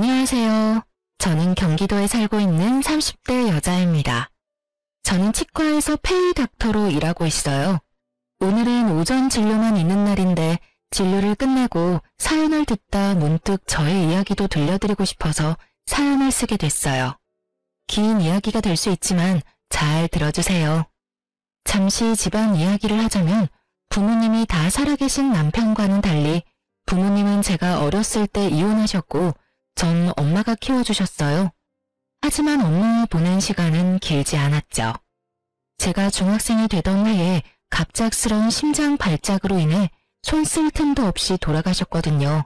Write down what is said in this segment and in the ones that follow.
안녕하세요. 저는 경기도에 살고 있는 30대 여자입니다. 저는 치과에서 페이닥터로 일하고 있어요. 오늘은 오전 진료만 있는 날인데 진료를 끝내고 사연을 듣다 문득 저의 이야기도 들려드리고 싶어서 사연을 쓰게 됐어요. 긴 이야기가 될 수 있지만 잘 들어주세요. 잠시 집안 이야기를 하자면 부모님이 다 살아계신 남편과는 달리 부모님은 제가 어렸을 때 이혼하셨고 전 엄마가 키워주셨어요. 하지만 엄마와 보낸 시간은 길지 않았죠. 제가 중학생이 되던 해에 갑작스러운 심장 발작으로 인해 손 쓸 틈도 없이 돌아가셨거든요.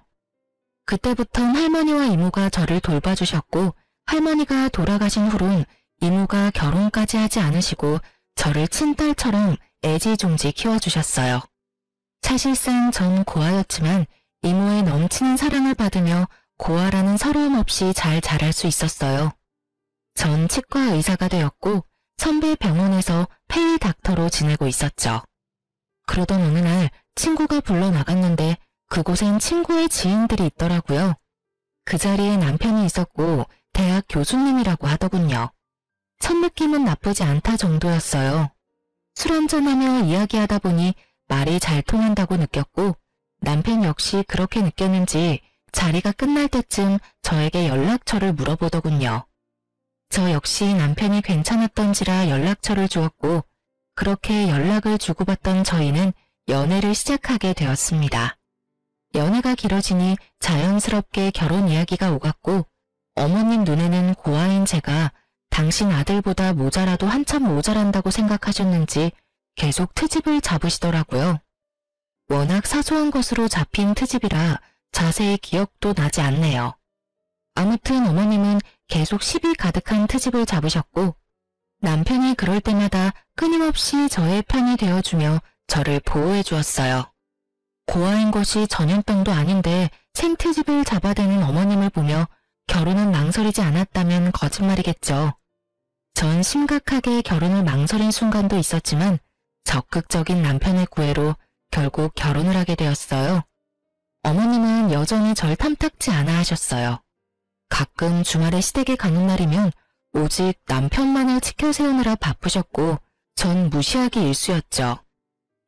그때부턴 할머니와 이모가 저를 돌봐주셨고 할머니가 돌아가신 후론 이모가 결혼까지 하지 않으시고 저를 친딸처럼 애지중지 키워주셨어요. 사실상 전 고아였지만 이모의 넘치는 사랑을 받으며 고아라는 서러움 없이 잘 자랄 수 있었어요. 전 치과 의사가 되었고 선배 병원에서 페이닥터로 지내고 있었죠. 그러던 어느 날 친구가 불러 나갔는데 그곳엔 친구의 지인들이 있더라고요. 그 자리에 남편이 있었고 대학 교수님이라고 하더군요. 첫 느낌은 나쁘지 않다 정도였어요. 술 한잔하며 이야기하다 보니 말이 잘 통한다고 느꼈고 남편 역시 그렇게 느꼈는지 자리가 끝날 때쯤 저에게 연락처를 물어보더군요. 저 역시 남편이 괜찮았던지라 연락처를 주었고 그렇게 연락을 주고받던 저희는 연애를 시작하게 되었습니다. 연애가 길어지니 자연스럽게 결혼 이야기가 오갔고 어머님 눈에는 고아인 제가 당신 아들보다 모자라도 한참 모자란다고 생각하셨는지 계속 트집을 잡으시더라고요. 워낙 사소한 것으로 잡힌 트집이라 자세히 기억도 나지 않네요. 아무튼 어머님은 계속 시비 가득한 트집을 잡으셨고 남편이 그럴 때마다 끊임없이 저의 편이 되어주며 저를 보호해 주었어요. 고아인 것이 전염병도 아닌데 생트집을 잡아대는 어머님을 보며 결혼은 망설이지 않았다면 거짓말이겠죠. 전 심각하게 결혼을 망설인 순간도 있었지만 적극적인 남편의 구애로 결국 결혼을 하게 되었어요. 어머님은 여전히 절 탐탁지 않아 하셨어요. 가끔 주말에 시댁에 가는 날이면 오직 남편만을 치켜세우느라 바쁘셨고 전 무시하기 일쑤였죠.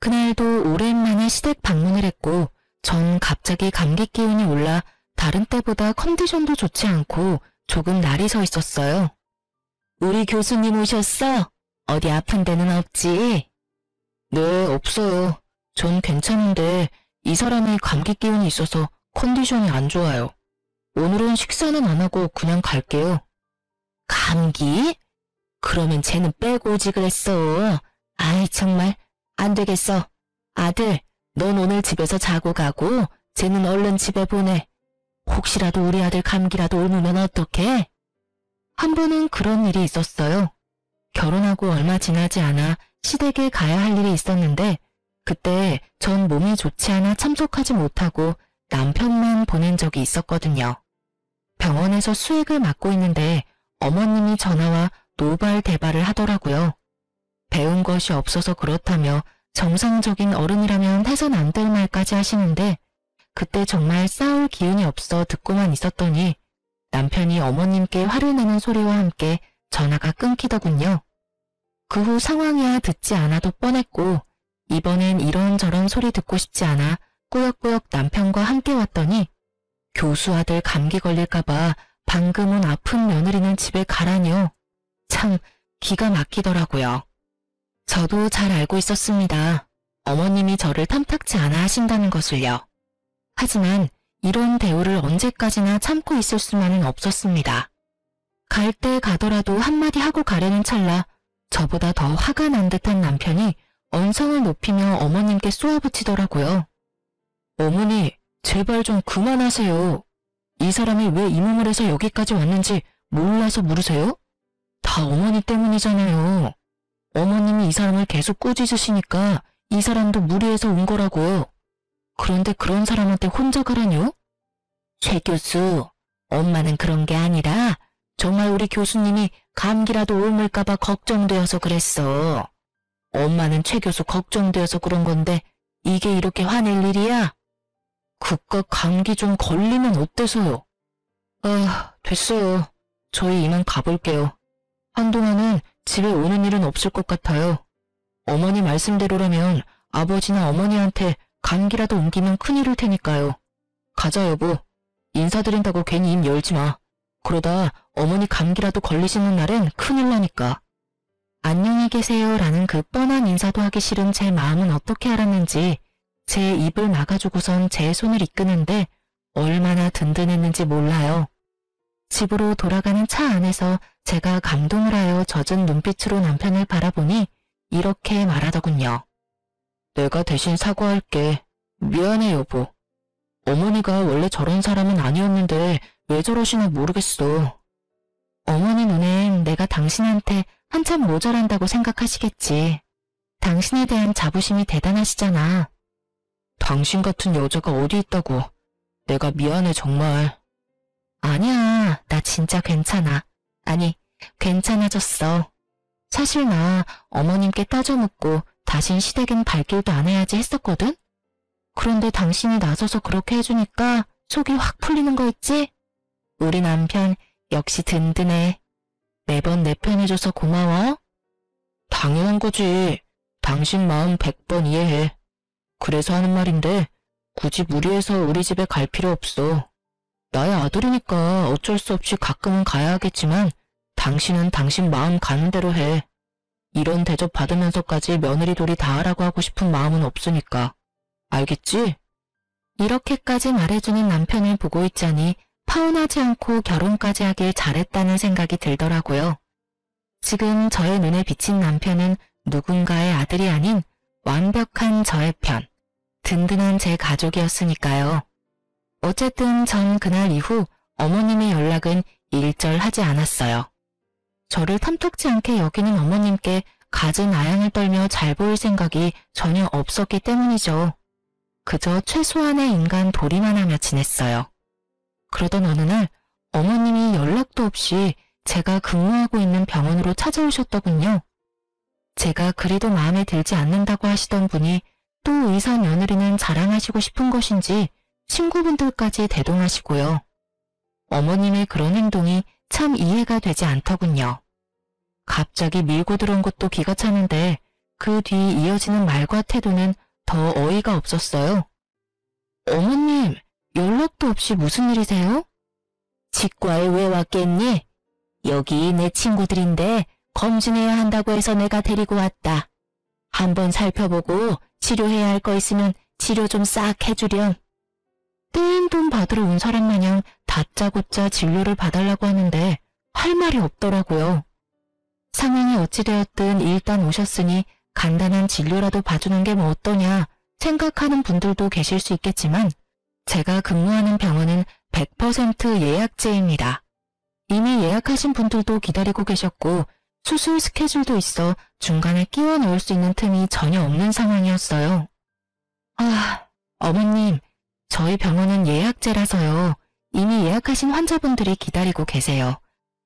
그날도 오랜만에 시댁 방문을 했고 전 갑자기 감기 기운이 올라 다른 때보다 컨디션도 좋지 않고 조금 날이 서 있었어요. 우리 교수님 오셨어? 어디 아픈 데는 없지? 네, 없어요. 전 괜찮은데 이 사람이 감기 기운이 있어서 컨디션이 안 좋아요. 오늘은 식사는 안 하고 그냥 갈게요. 감기? 그러면 쟤는 빼고 오지 그랬어. 아이 정말 안 되겠어. 아들, 넌 오늘 집에서 자고 가고 쟤는 얼른 집에 보내. 혹시라도 우리 아들 감기라도 옮으면 어떡해? 한 번은 그런 일이 있었어요. 결혼하고 얼마 지나지 않아 시댁에 가야 할 일이 있었는데 그때 전 몸이 좋지 않아 참석하지 못하고 남편만 보낸 적이 있었거든요. 병원에서 수액을 맞고 있는데 어머님이 전화와 노발대발을 하더라고요. 배운 것이 없어서 그렇다며 정상적인 어른이라면 해선 안 될 말까지 하시는데 그때 정말 싸울 기운이 없어 듣고만 있었더니 남편이 어머님께 화를 내는 소리와 함께 전화가 끊기더군요. 그 후 상황이야 듣지 않아도 뻔했고 이번엔 이런저런 소리 듣고 싶지 않아 꾸역꾸역 남편과 함께 왔더니 교수 아들 감기 걸릴까봐 방금 온 아픈 며느리는 집에 가라뇨. 참 기가 막히더라고요. 저도 잘 알고 있었습니다. 어머님이 저를 탐탁지 않아 하신다는 것을요. 하지만 이런 대우를 언제까지나 참고 있을 수만은 없었습니다. 갈 때 가더라도 한마디 하고 가려는 찰나 저보다 더 화가 난 듯한 남편이 언성을 높이며 어머님께 쏘아붙이더라고요. 어머니, 제발 좀 그만하세요. 이 사람이 왜 이 몸을 해서 여기까지 왔는지 몰라서 물으세요? 다 어머니 때문이잖아요. 어머님이 이 사람을 계속 꾸짖으시니까 이 사람도 무리해서 온 거라고요. 그런데 그런 사람한테 혼자 가라뇨? 최 교수, 엄마는 그런 게 아니라 정말 우리 교수님이 감기라도 옮을까봐 걱정되어서 그랬어. 엄마는 최 교수 걱정되어서 그런 건데 이게 이렇게 화낼 일이야? 그깟 감기 좀 걸리면 어때서요? 됐어요. 저희 이만 가볼게요. 한동안은 집에 오는 일은 없을 것 같아요. 어머니 말씀대로라면 아버지나 어머니한테 감기라도 옮기면 큰일일 테니까요. 가자, 여보. 인사드린다고 괜히 입 열지 마. 그러다 어머니 감기라도 걸리시는 날엔 큰일 나니까. 안녕히 계세요라는 그 뻔한 인사도 하기 싫은 제 마음은 어떻게 알았는지 제 입을 막아주고선 제 손을 이끄는데 얼마나 든든했는지 몰라요. 집으로 돌아가는 차 안에서 제가 감동을 하여 젖은 눈빛으로 남편을 바라보니 이렇게 말하더군요. 내가 대신 사과할게. 미안해, 여보. 어머니가 원래 저런 사람은 아니었는데 왜 저러시나 모르겠어. 어머니 눈엔 내가 당신한테 한참 모자란다고 생각하시겠지. 당신에 대한 자부심이 대단하시잖아. 당신 같은 여자가 어디 있다고. 내가 미안해, 정말. 아니야, 나 진짜 괜찮아. 아니, 괜찮아졌어. 사실 나 어머님께 따져 묻고 다신 시댁은 발길도 안 해야지 했었거든? 그런데 당신이 나서서 그렇게 해주니까 속이 확 풀리는 거 있지? 우리 남편 역시 든든해. 매번 내 편해줘서 고마워. 당연한 거지. 당신 마음 100번 이해해. 그래서 하는 말인데 굳이 무리해서 우리 집에 갈 필요 없어. 나의 아들이니까 어쩔 수 없이 가끔은 가야 하겠지만 당신은 당신 마음 가는 대로 해. 이런 대접 받으면서까지 며느리 돌이 다 하라고 하고 싶은 마음은 없으니까. 알겠지? 이렇게까지 말해주는 남편을 보고 있자니 파혼하지 않고 결혼까지 하길 잘했다는 생각이 들더라고요. 지금 저의 눈에 비친 남편은 누군가의 아들이 아닌 완벽한 저의 편, 든든한 제 가족이었으니까요. 어쨌든 전 그날 이후 어머님의 연락은 일절하지 않았어요. 저를 탐탁지 않게 여기는 어머님께 갖은 아양을 떨며 잘 보일 생각이 전혀 없었기 때문이죠. 그저 최소한의 인간 도리만 하며 지냈어요. 그러던 어느 날 어머님이 연락도 없이 제가 근무하고 있는 병원으로 찾아오셨더군요. 제가 그리도 마음에 들지 않는다고 하시던 분이 또 의사 며느리는 자랑하시고 싶은 것인지 친구분들까지 대동하시고요. 어머님의 그런 행동이 참 이해가 되지 않더군요. 갑자기 밀고 들어온 것도 기가 차는데 그 뒤 이어지는 말과 태도는 더 어이가 없었어요. 어머님, 연락도 없이 무슨 일이세요? 치과에 왜 왔겠니? 여기 내 친구들인데 검진해야 한다고 해서 내가 데리고 왔다. 한번 살펴보고 치료해야 할 거 있으면 치료 좀 싹 해주렴. 떼인 돈 받으러 온 사람 마냥 다짜고짜 진료를 봐달라고 하는데 할 말이 없더라고요. 상황이 어찌되었든 일단 오셨으니 간단한 진료라도 봐주는 게 뭐 어떠냐 생각하는 분들도 계실 수 있겠지만 제가 근무하는 병원은 100% 예약제입니다. 이미 예약하신 분들도 기다리고 계셨고 수술 스케줄도 있어 중간에 끼워 넣을 수 있는 틈이 전혀 없는 상황이었어요. 어머님, 저희 병원은 예약제라서요. 이미 예약하신 환자분들이 기다리고 계세요.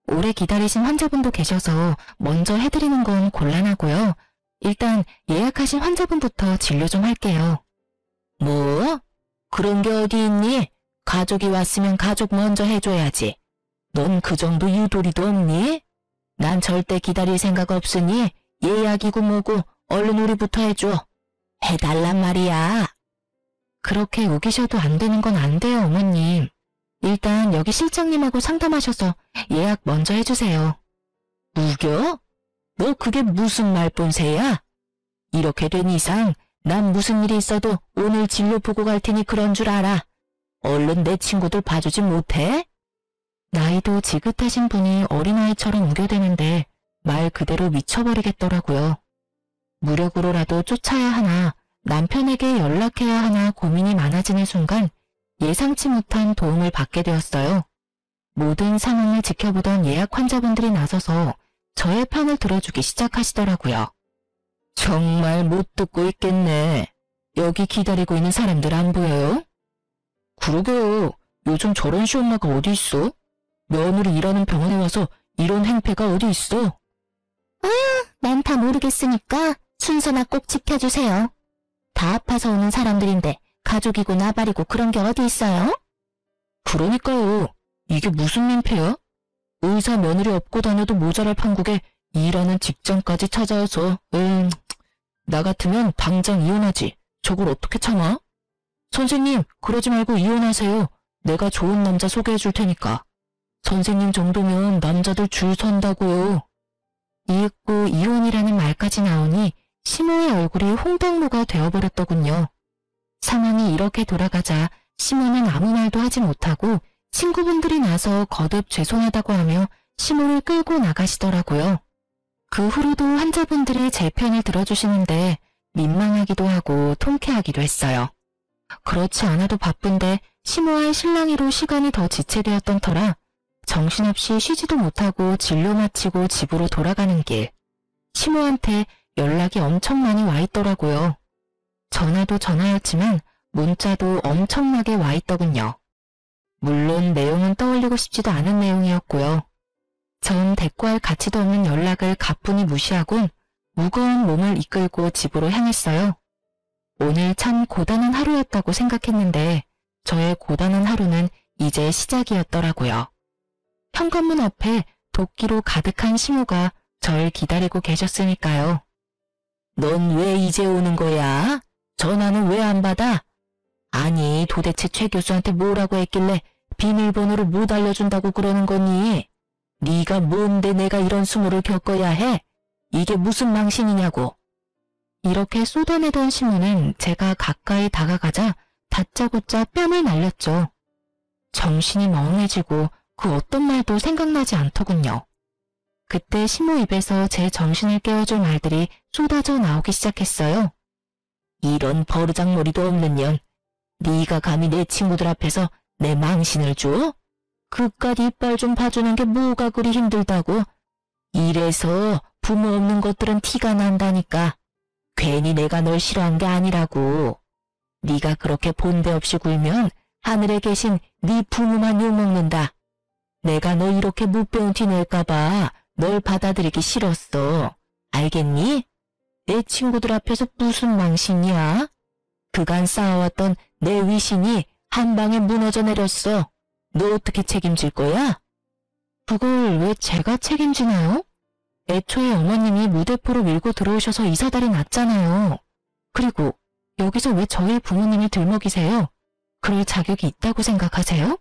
오래 기다리신 환자분도 계셔서 먼저 해드리는 건 곤란하고요. 일단 예약하신 환자분부터 진료 좀 할게요. 뭐? 그런 게 어디 있니? 가족이 왔으면 가족 먼저 해줘야지. 넌 그 정도 유도리도 없니? 난 절대 기다릴 생각 없으니 예약이고 뭐고 얼른 우리부터 해줘. 해달란 말이야. 그렇게 우기셔도 안 되는 건 안 돼요, 어머님. 일단 여기 실장님하고 상담하셔서 예약 먼저 해주세요. 우겨? 너 그게 무슨 말본새야? 이렇게 된 이상 난 무슨 일이 있어도 오늘 진료 보고 갈 테니 그런 줄 알아. 얼른 내 친구들 봐주지 못해? 나이도 지긋하신 분이 어린아이처럼 우겨대는데 말 그대로 미쳐버리겠더라고요. 무력으로라도 쫓아야 하나 남편에게 연락해야 하나 고민이 많아지는 순간 예상치 못한 도움을 받게 되었어요. 모든 상황을 지켜보던 예약 환자분들이 나서서 저의 편을 들어주기 시작하시더라고요. 정말 못 듣고 있겠네. 여기 기다리고 있는 사람들 안 보여요? 그러게요. 요즘 저런 시엄마가 어디 있어? 며느리 일하는 병원에 와서 이런 행패가 어디 있어? 난 다 모르겠으니까 순서나 꼭 지켜주세요. 다 아파서 오는 사람들인데 가족이고 나발이고 그런 게 어디 있어요? 그러니까요. 이게 무슨 민폐야? 의사 며느리 업고 다녀도 모자랄 판국에 일하는 직장까지 찾아와서 나 같으면 당장 이혼하지. 저걸 어떻게 참아? 선생님, 그러지 말고 이혼하세요. 내가 좋은 남자 소개해 줄 테니까. 선생님 정도면 남자들 줄 선다고요. 이윽고 이혼이라는 말까지 나오니 시모의 얼굴이 홍당무가 되어버렸더군요. 상황이 이렇게 돌아가자 시모는 아무 말도 하지 못하고 친구분들이 나서 거듭 죄송하다고 하며 시모를 끌고 나가시더라고요. 그 후로도 환자분들이 제 편을 들어주시는데 민망하기도 하고 통쾌하기도 했어요. 그렇지 않아도 바쁜데 시모와의 실랑이로 시간이 더 지체되었던 터라 정신없이 쉬지도 못하고 진료 마치고 집으로 돌아가는 길, 시모한테 연락이 엄청 많이 와 있더라고요. 전화도 전화였지만 문자도 엄청나게 와 있더군요. 물론 내용은 떠올리고 싶지도 않은 내용이었고요. 전 대꾸할 가치도 없는 연락을 가뿐히 무시하곤 무거운 몸을 이끌고 집으로 향했어요. 오늘 참 고단한 하루였다고 생각했는데 저의 고단한 하루는 이제 시작이었더라고요. 현관문 앞에 도끼로 가득한 시모가 절 기다리고 계셨으니까요. 넌 왜 이제 오는 거야? 전화는 왜 안 받아? 아니, 도대체 최 교수한테 뭐라고 했길래 비밀번호를 못 알려준다고 그러는 거니? 네가 뭔데 내가 이런 수모를 겪어야 해? 이게 무슨 망신이냐고. 이렇게 쏟아내던 시모는 제가 가까이 다가가자 다짜고짜 뺨을 날렸죠. 정신이 멍해지고 그 어떤 말도 생각나지 않더군요. 그때 시모 입에서 제 정신을 깨워줄 말들이 쏟아져 나오기 시작했어요. 이런 버르장머리도 없는 년, 네가 감히 내 친구들 앞에서 내 망신을 줘? 그깟 이빨 좀 봐주는 게 뭐가 그리 힘들다고? 이래서 부모 없는 것들은 티가 난다니까. 괜히 내가 널 싫어한 게 아니라고. 네가 그렇게 본데 없이 굴면 하늘에 계신 네 부모만 욕먹는다. 내가 너 이렇게 못 배운 티 낼까봐 널 받아들이기 싫었어. 알겠니? 내 친구들 앞에서 무슨 망신이야? 그간 쌓아왔던 내 위신이 한 방에 무너져 내렸어. 너 어떻게 책임질 거야? 그걸 왜 제가 책임지나요? 애초에 어머님이 무대포로 밀고 들어오셔서 이 사달이 났잖아요. 그리고 여기서 왜 저희 부모님이 들먹이세요? 그럴 자격이 있다고 생각하세요?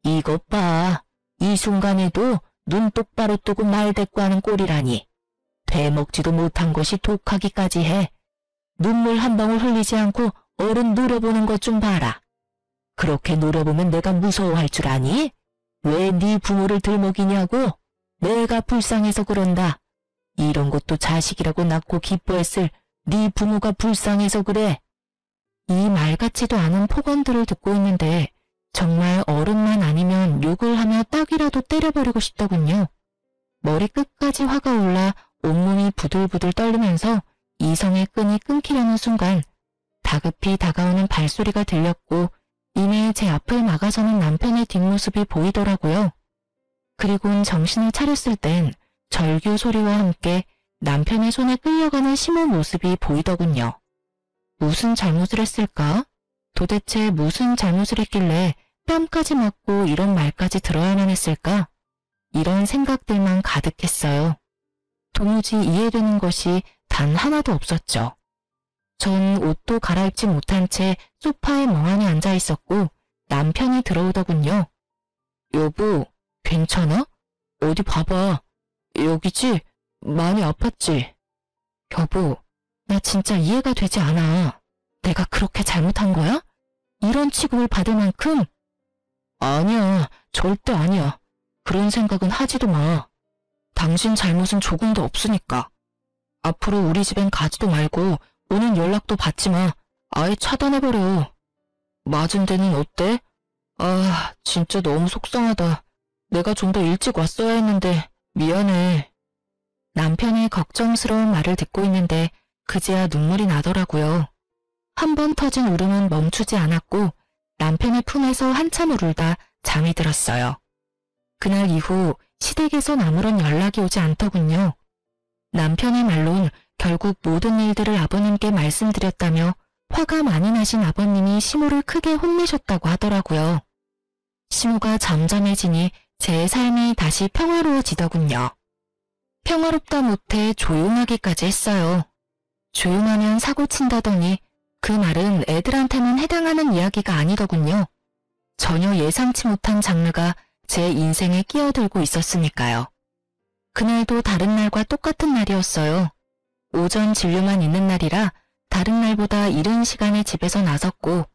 이것 봐. 이 순간에도 눈 똑바로 뜨고 말 대꾸하는 꼴이라니. 되먹지도 못한 것이 독하기까지 해. 눈물 한 방울 흘리지 않고 어른 노려보는 것 좀 봐라. 그렇게 노려보면 내가 무서워할 줄 아니? 왜 네 부모를 들먹이냐고? 내가 불쌍해서 그런다. 이런 것도 자식이라고 낳고 기뻐했을 네 부모가 불쌍해서 그래. 이 말 같지도 않은 폭언들을 듣고 있는데 정말 어른만 아니면 욕을 하며 딱이라도 때려버리고 싶더군요. 머리 끝까지 화가 올라 온몸이 부들부들 떨리면서 이성의 끈이 끊기려는 순간 다급히 다가오는 발소리가 들렸고 이내 제 앞을 막아서는 남편의 뒷모습이 보이더라고요. 그리고는 정신을 차렸을 땐 절규 소리와 함께 남편의 손에 끌려가는 시모 모습이 보이더군요. 무슨 잘못을 했을까? 도대체 무슨 잘못을 했길래 뺨까지 맞고 이런 말까지 들어야만 했을까? 이런 생각들만 가득했어요. 도무지 이해되는 것이 단 하나도 없었죠. 전 옷도 갈아입지 못한 채 소파에 멍하니 앉아 있었고 남편이 들어오더군요. 여보, 괜찮아? 어디 봐봐. 여기지? 많이 아팠지? 여보, 나 진짜 이해가 되지 않아. 내가 그렇게 잘못한 거야? 이런 취급을 받을 만큼? 아니야, 절대 아니야. 그런 생각은 하지도 마. 당신 잘못은 조금도 없으니까. 앞으로 우리 집엔 가지도 말고 오는 연락도 받지 마. 아예 차단해버려. 맞은 데는 어때? 아, 진짜 너무 속상하다. 내가 좀 더 일찍 왔어야 했는데 미안해. 남편의 걱정스러운 말을 듣고 있는데 그제야 눈물이 나더라고요. 한 번 터진 울음은 멈추지 않았고 남편의 품에서 한참을 울다 잠이 들었어요. 그날 이후 시댁에선 아무런 연락이 오지 않더군요. 남편의 말론 결국 모든 일들을 아버님께 말씀드렸다며 화가 많이 나신 아버님이 시모를 크게 혼내셨다고 하더라고요. 심호가 잠잠해지니 제 삶이 다시 평화로워지더군요. 평화롭다 못해 조용하기까지 했어요. 조용하면 사고 친다더니 그 말은 애들한테만 해당하는 이야기가 아니더군요. 전혀 예상치 못한 장르가 제 인생에 끼어들고 있었으니까요. 그날도 다른 날과 똑같은 날이었어요. 오전 진료만 있는 날이라 다른 날보다 이른 시간에 집에서 나섰고,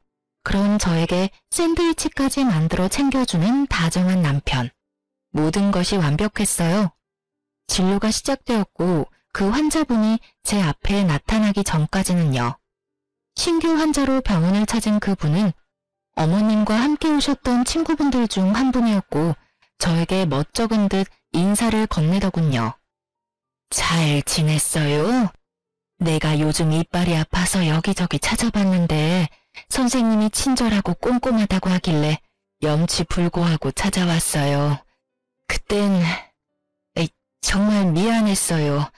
그런 저에게 샌드위치까지 만들어 챙겨주는 다정한 남편. 모든 것이 완벽했어요. 진료가 시작되었고 그 환자분이 제 앞에 나타나기 전까지는요. 신규 환자로 병원을 찾은 그분은 어머님과 함께 오셨던 친구분들 중 한 분이었고 저에게 멋쩍은 듯 인사를 건네더군요. 잘 지냈어요? 내가 요즘 이빨이 아파서 여기저기 찾아봤는데 선생님이 친절하고 꼼꼼하다고 하길래 염치 불구하고 찾아왔어요. 그땐 정말 미안했어요.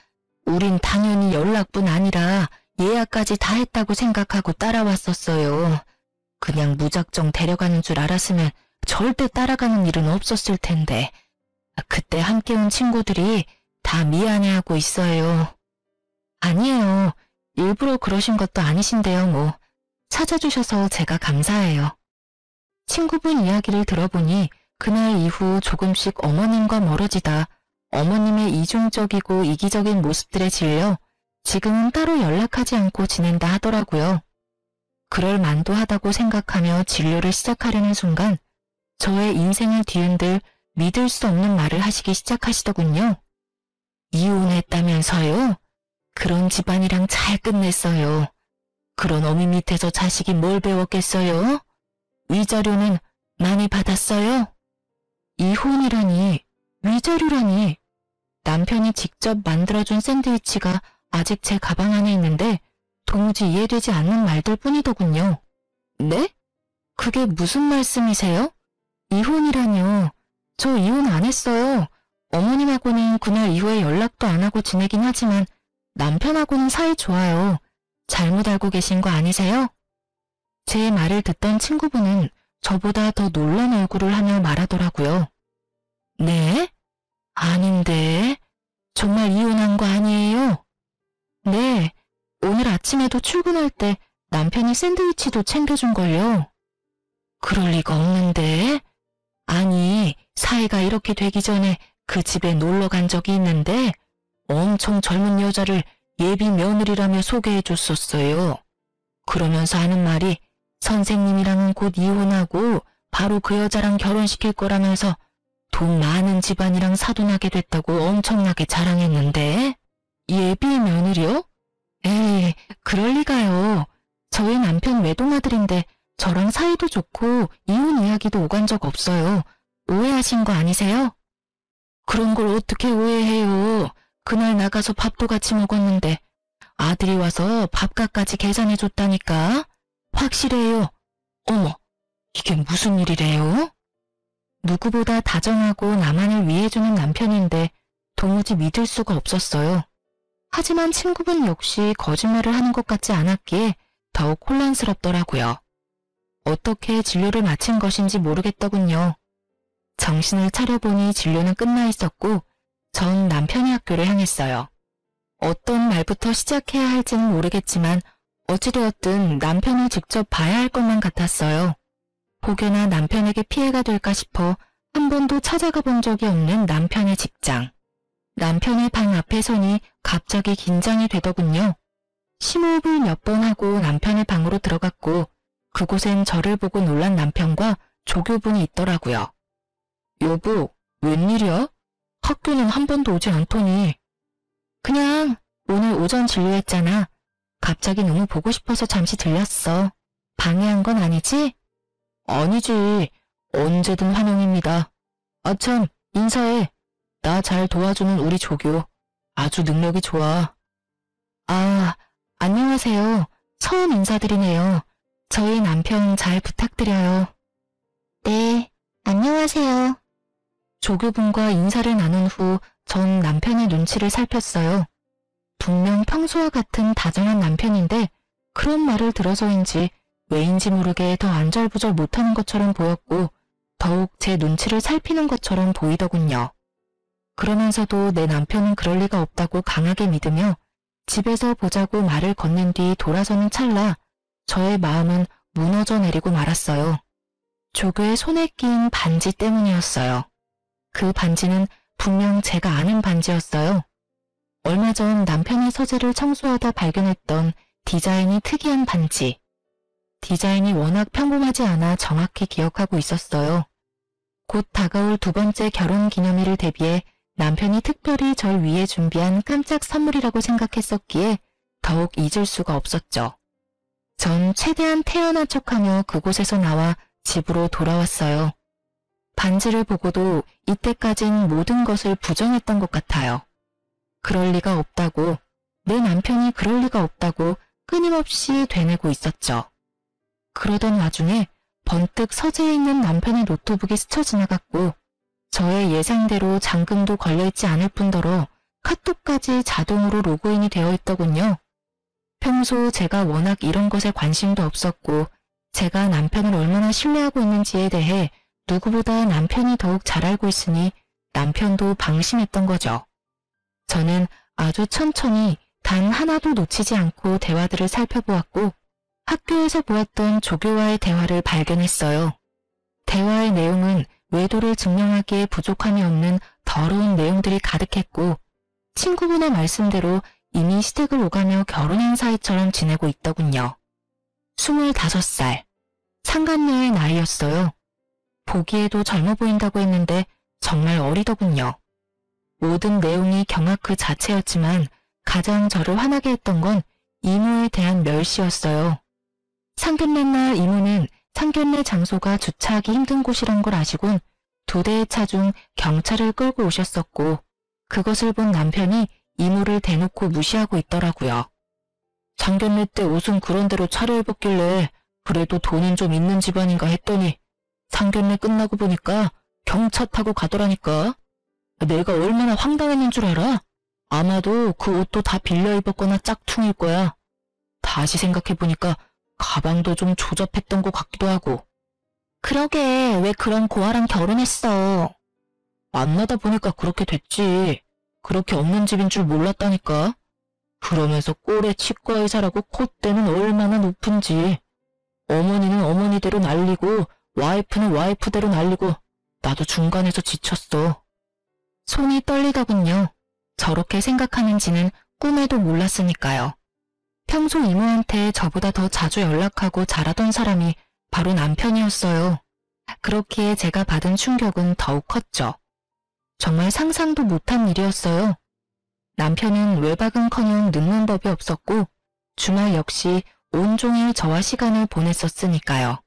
우린 당연히 연락뿐 아니라 예약까지 다 했다고 생각하고 따라왔었어요. 그냥 무작정 데려가는 줄 알았으면 절대 따라가는 일은 없었을 텐데. 그때 함께 온 친구들이 다 미안해하고 있어요. 아니에요. 일부러 그러신 것도 아니신데요, 뭐. 찾아주셔서 제가 감사해요. 친구분 이야기를 들어보니 그날 이후 조금씩 어머님과 멀어지다 어머님의 이중적이고 이기적인 모습들에 질려 지금은 따로 연락하지 않고 지낸다 하더라고요. 그럴 만도 하다고 생각하며 진료를 시작하려는 순간 저의 인생을 뒤흔들 믿을 수 없는 말을 하시기 시작하시더군요. 이혼했다면서요? 그런 집안이랑 잘 끝냈어요. 그런 어미 밑에서 자식이 뭘 배웠겠어요? 위자료는 많이 받았어요? 이혼이라니, 위자료라니. 남편이 직접 만들어준 샌드위치가 아직 제 가방 안에 있는데 도무지 이해되지 않는 말들 뿐이더군요. 네? 그게 무슨 말씀이세요? 이혼이라뇨. 저 이혼 안 했어요. 어머님하고는 그날 이후에 연락도 안 하고 지내긴 하지만 남편하고는 사이 좋아요. 잘못 알고 계신 거 아니세요? 제 말을 듣던 친구분은 저보다 더 놀란 얼굴을 하며 말하더라고요. 네? 아닌데. 정말 이혼한 거 아니에요? 네. 오늘 아침에도 출근할 때 남편이 샌드위치도 챙겨준걸요. 그럴 리가 없는데. 아니, 사이가 이렇게 되기 전에 그 집에 놀러 간 적이 있는데 엄청 젊은 여자를 예비 며느리라며 소개해줬었어요. 그러면서 하는 말이 선생님이랑은 곧 이혼하고 바로 그 여자랑 결혼시킬 거라면서 돈 많은 집안이랑 사돈하게 됐다고 엄청나게 자랑했는데. 예비 며느리요? 에이, 그럴 리가요. 저희 남편 외동아들인데 저랑 사이도 좋고 이혼 이야기도 오간 적 없어요. 오해하신 거 아니세요? 그런 걸 어떻게 오해해요. 그날 나가서 밥도 같이 먹었는데 아들이 와서 밥값까지 계산해줬다니까. 확실해요. 어머, 이게 무슨 일이래요? 누구보다 다정하고 나만을 위해주는 남편인데 도무지 믿을 수가 없었어요. 하지만 친구분 역시 거짓말을 하는 것 같지 않았기에 더욱 혼란스럽더라고요. 어떻게 진료를 마친 것인지 모르겠더군요. 정신을 차려보니 진료는 끝나 있었고 전 남편의 학교를 향했어요. 어떤 말부터 시작해야 할지는 모르겠지만 어찌되었든 남편을 직접 봐야 할 것만 같았어요. 혹여나 남편에게 피해가 될까 싶어 한 번도 찾아가 본 적이 없는 남편의 직장. 남편의 방 앞에 서니 갑자기 긴장이 되더군요. 심호흡을 몇 번 하고 남편의 방으로 들어갔고 그곳엔 저를 보고 놀란 남편과 조교분이 있더라고요. 여보, 웬일이야? 학교는 한 번도 오지 않더니. 그냥 오늘 오전 진료했잖아. 갑자기 너무 보고 싶어서 잠시 들렸어. 방해한 건 아니지? 아니지. 언제든 환영입니다. 아참, 인사해. 나 잘 도와주는 우리 조교. 아주 능력이 좋아. 아, 안녕하세요. 처음 인사드리네요. 저희 남편 잘 부탁드려요. 네, 안녕하세요. 조교분과 인사를 나눈 후 전 남편의 눈치를 살폈어요. 분명 평소와 같은 다정한 남편인데 그런 말을 들어서인지 왜인지 모르게 더 안절부절 못하는 것처럼 보였고 더욱 제 눈치를 살피는 것처럼 보이더군요. 그러면서도 내 남편은 그럴 리가 없다고 강하게 믿으며 집에서 보자고 말을 건넨 뒤 돌아서는 찰나 저의 마음은 무너져 내리고 말았어요. 조교의 손에 낀 반지 때문이었어요. 그 반지는 분명 제가 아는 반지였어요. 얼마 전 남편의 서재를 청소하다 발견했던 디자인이 특이한 반지. 디자인이 워낙 평범하지 않아 정확히 기억하고 있었어요. 곧 다가올 두 번째 결혼 기념일을 대비해 남편이 특별히 절 위해 준비한 깜짝 선물이라고 생각했었기에 더욱 잊을 수가 없었죠. 전 최대한 태연한 척하며 그곳에서 나와 집으로 돌아왔어요. 반지를 보고도 이때까진 모든 것을 부정했던 것 같아요. 그럴 리가 없다고, 내 남편이 그럴 리가 없다고 끊임없이 되뇌고 있었죠. 그러던 와중에 번뜩 서재에 있는 남편의 노트북이 스쳐 지나갔고 저의 예상대로 잠금도 걸려있지 않을 뿐더러 카톡까지 자동으로 로그인이 되어 있더군요. 평소 제가 워낙 이런 것에 관심도 없었고 제가 남편을 얼마나 신뢰하고 있는지에 대해 누구보다 남편이 더욱 잘 알고 있으니 남편도 방심했던 거죠. 저는 아주 천천히 단 하나도 놓치지 않고 대화들을 살펴보았고 학교에서 보았던 조교와의 대화를 발견했어요. 대화의 내용은 외도를 증명하기에 부족함이 없는 더러운 내용들이 가득했고 친구분의 말씀대로 이미 시댁을 오가며 결혼한 사이처럼 지내고 있더군요. 25살, 상간녀의 나이였어요. 보기에도 젊어 보인다고 했는데 정말 어리더군요. 모든 내용이 경악 그 자체였지만 가장 저를 화나게 했던 건 이모에 대한 멸시였어요. 상견례 날 이모는 상견례 장소가 주차하기 힘든 곳이란 걸 아시곤 2대의 차 중 경찰을 끌고 오셨었고 그것을 본 남편이 이모를 대놓고 무시하고 있더라고요. 상견례 때 옷은 그런 대로 차려입었길래 그래도 돈은 좀 있는 집안인가 했더니 상견례 끝나고 보니까 경차 타고 가더라니까. 내가 얼마나 황당했는 줄 알아? 아마도 그 옷도 다 빌려 입었거나 짝퉁일 거야. 다시 생각해보니까 가방도 좀 조잡했던 것 같기도 하고. 그러게 왜 그런 고아랑 결혼했어? 만나다 보니까 그렇게 됐지. 그렇게 없는 집인 줄 몰랐다니까. 그러면서 꼴에 치과 의사라고 콧대는 얼마나 높은지. 어머니는 어머니대로 날리고 와이프는 와이프대로 날리고 나도 중간에서 지쳤어. 손이 떨리더군요. 저렇게 생각하는지는 꿈에도 몰랐으니까요. 평소 이모한테 저보다 더 자주 연락하고 잘하던 사람이 바로 남편이었어요. 그렇기에 제가 받은 충격은 더욱 컸죠. 정말 상상도 못한 일이었어요. 남편은 외박은커녕 늦는 법이 없었고 주말 역시 온종일 저와 시간을 보냈었으니까요.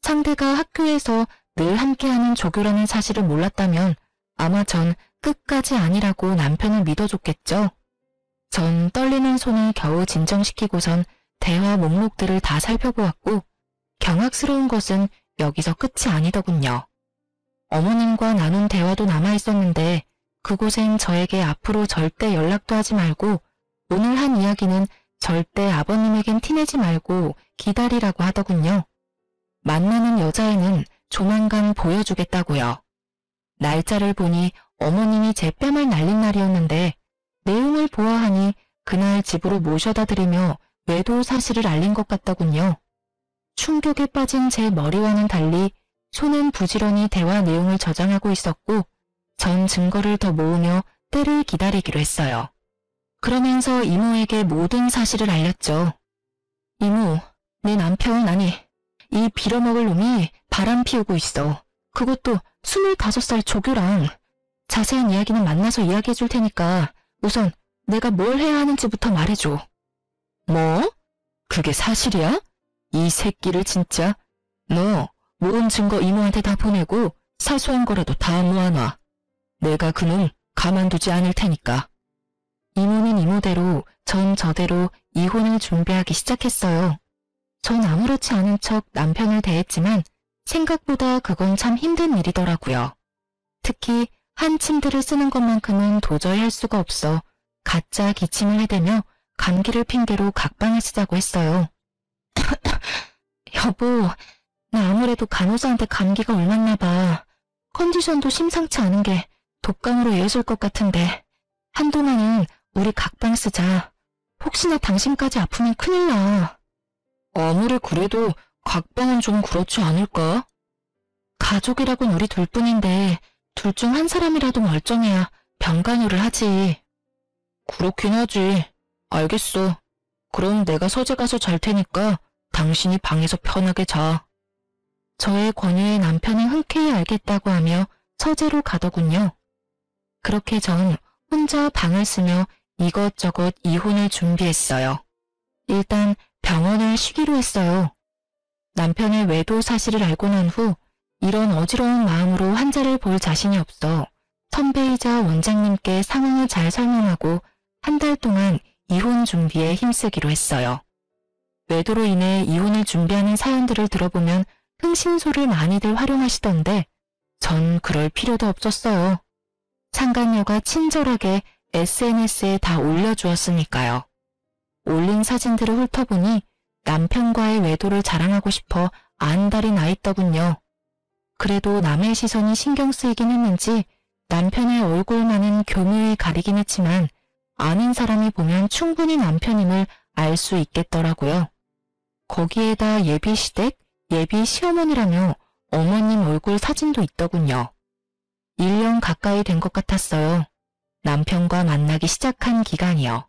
상대가 학교에서 늘 함께하는 조교라는 사실을 몰랐다면 아마 전 끝까지 아니라고 남편을 믿어줬겠죠. 전 떨리는 손을 겨우 진정시키고선 대화 목록들을 다 살펴보았고 경악스러운 것은 여기서 끝이 아니더군요. 어머님과 나눈 대화도 남아있었는데 그곳엔 저에게 앞으로 절대 연락도 하지 말고 오늘 한 이야기는 절대 아버님에겐 티내지 말고 기다리라고 하더군요. 만나는 여자애는 조만간 보여주겠다고요. 날짜를 보니 어머님이 제 뺨을 날린 날이었는데 내용을 보아하니 그날 집으로 모셔다 드리며 외도 사실을 알린 것 같더군요. 충격에 빠진 제 머리와는 달리 손은 부지런히 대화 내용을 저장하고 있었고 전 증거를 더 모으며 때를 기다리기로 했어요. 그러면서 이모에게 모든 사실을 알렸죠. 이모, 내 남편 아니 이 빌어먹을 놈이 바람 피우고 있어. 그것도 25살 조교랑. 자세한 이야기는 만나서 이야기해 줄 테니까 우선 내가 뭘 해야 하는지부터 말해줘. 뭐? 그게 사실이야? 이 새끼를 진짜. 너 모은 증거 이모한테 다 보내고 사소한 거라도 다 모아놔. 내가 그놈 가만두지 않을 테니까. 이모는 이모대로 전 저대로 이혼을 준비하기 시작했어요. 전 아무렇지 않은 척 남편을 대했지만 생각보다 그건 참 힘든 일이더라고요. 특히 한 침대를 쓰는 것만큼은 도저히 할 수가 없어 가짜 기침을 해대며 감기를 핑계로 각방을 쓰자고 했어요. 여보, 나 아무래도 간호사한테 감기가 옮았나 봐. 컨디션도 심상치 않은 게 독감으로 이어질 것 같은데 한동안은 우리 각방 쓰자. 혹시나 당신까지 아프면 큰일 나. 아무리 그래도 각방은 좀 그렇지 않을까? 가족이라곤 우리 둘뿐인데 둘 중 한 사람이라도 멀쩡해야 병간호를 하지. 그렇긴 하지. 알겠어. 그럼 내가 서재 가서 잘 테니까 당신이 방에서 편하게 자. 저의 권유에 남편은 흔쾌히 알겠다고 하며 서재로 가더군요. 그렇게 전 혼자 방을 쓰며 이것저것 이혼을 준비했어요. 일단 병원을 쉬기로 했어요. 남편의 외도 사실을 알고 난 후 이런 어지러운 마음으로 환자를 볼 자신이 없어 선배이자 원장님께 상황을 잘 설명하고 한 달 동안 이혼 준비에 힘쓰기로 했어요. 외도로 인해 이혼을 준비하는 사연들을 들어보면 흥신소를 많이들 활용하시던데 전 그럴 필요도 없었어요. 상간녀가 친절하게 SNS에 다 올려주었으니까요. 올린 사진들을 훑어보니 남편과의 외도를 자랑하고 싶어 안달이 나 있더군요. 그래도 남의 시선이 신경 쓰이긴 했는지 남편의 얼굴만은 교묘히 가리긴 했지만 아는 사람이 보면 충분히 남편임을 알 수 있겠더라고요. 거기에다 예비 시댁, 예비 시어머니라며 어머님 얼굴 사진도 있더군요. 1년 가까이 된 것 같았어요. 남편과 만나기 시작한 기간이요.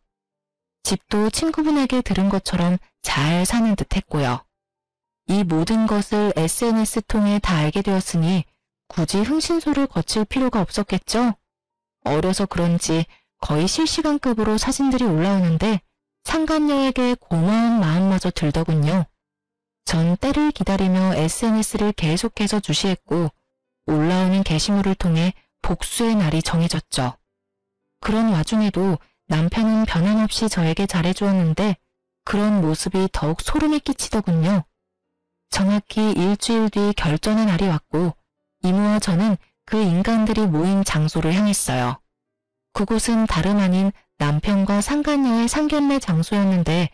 집도 친구분에게 들은 것처럼 잘 사는 듯 했고요. 이 모든 것을 SNS 통해 다 알게 되었으니 굳이 흥신소를 거칠 필요가 없었겠죠? 어려서 그런지 거의 실시간급으로 사진들이 올라오는데 상간녀에게 고마운 마음마저 들더군요. 전 때를 기다리며 SNS를 계속해서 주시했고 올라오는 게시물을 통해 복수의 날이 정해졌죠. 그런 와중에도 남편은 변함없이 저에게 잘해주었는데 그런 모습이 더욱 소름이 끼치더군요. 정확히 일주일 뒤 결전의 날이 왔고 이모와 저는 그 인간들이 모인 장소를 향했어요. 그곳은 다름 아닌 남편과 상간녀의 상견례 장소였는데